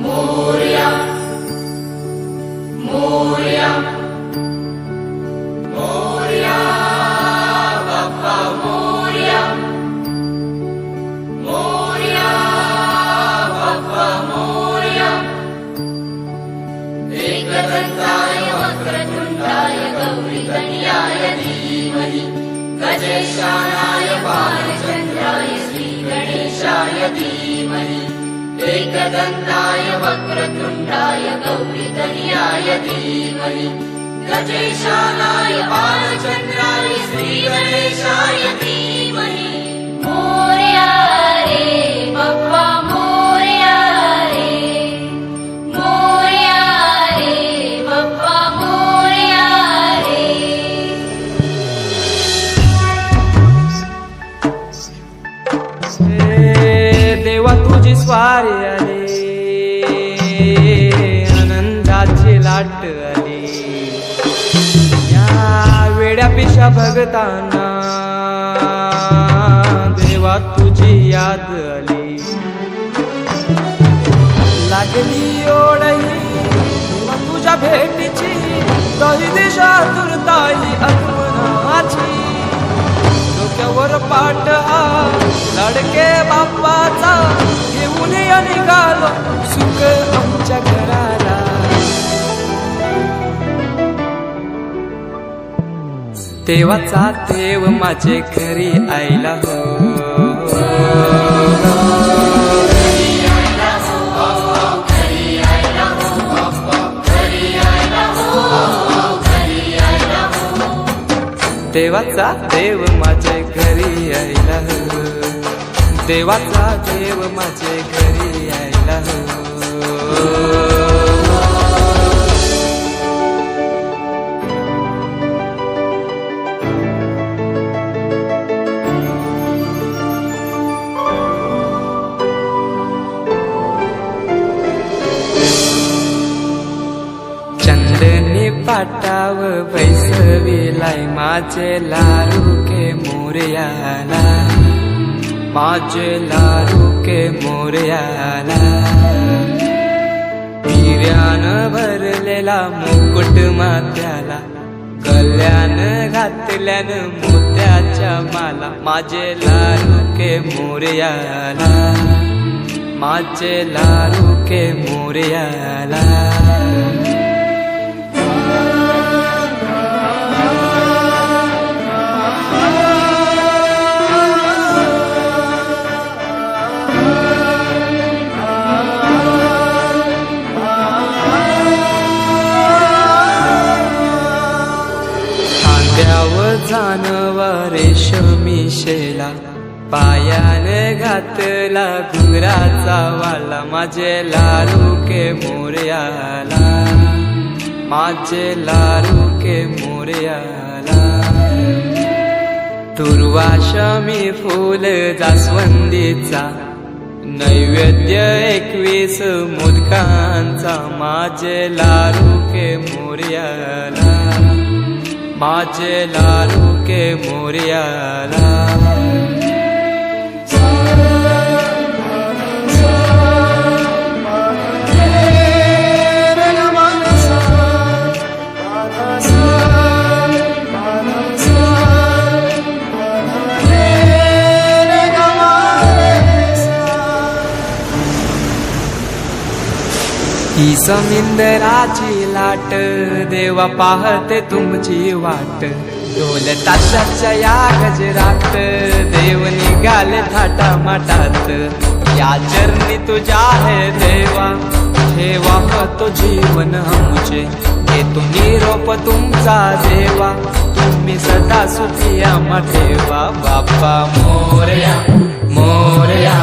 मोरया मोरया मोरया बाप्पा मोरया मोरया बाप्पा मोरया एकदंताय वक्रतुंडाय गौरीकन्याय धीमहि गजेशानाय बालचन्द्राय श्रीगणेशाय धीमहि एकदंताय वक्रतुंडाय गौरीकन्याय धीमहि गजेशानाय बालचन्द्राय श्रीगणेशाय धीमहि मोरया रे बाप्पा मोरया रे बाप्पा मोरया रे। देवा तुझी स्वारी आली, आनंदाची लाट आली, या वेड्या पिशा भगतांना देवा तुझी याद आली, लागली ओढही तुझ्या भेटीची, दही दिशा तुरताई आगमनाची, डोक्यावर पाट हा लाडके बाप्पाचा, घेऊन निघालो सुख आमच्या घराला। देवाचा देव माझे घरी आयला हो, देवाचा देव माझे घरी आयला हो, देवाचा देव माझे घरी आयला हो। चंदनी पाटाव बैसविलाय माझे लाडके मोरयाला, माझे लाडके मोरयाला, हिऱ्यानं भरलेला मुकुट माथ्याला, कल्याण घातल्यानं मोत्याच्या माला, माझे लाडके मोरयाला, माझे लाडके मोरयाला। जानवा रेशमी शेला, पायाने घातला घुंगराचा वाला, माझे लाडके मोरयाला, माझे लाडके मोरयाला। दुर्वाशमी फूल जास्वंदीचा, नैवेद्य 21 मोदकांचा, माझे लाडके मोरयाला, माझे लाडके मोरयाला। ही समिंदराची लाट, देवा पाहते तुमची वाट, ढोल ताशाच्या या गजरात, देव निघाले थाटा माटात, या चरणी तुझ्या है देवा, ठेवा तो जीवन आमचे, घेतो निरोप तुमचा देवा, तुम्ही सदा सुखी आम्हा ठेवा। बाप्पा मोरया मोरया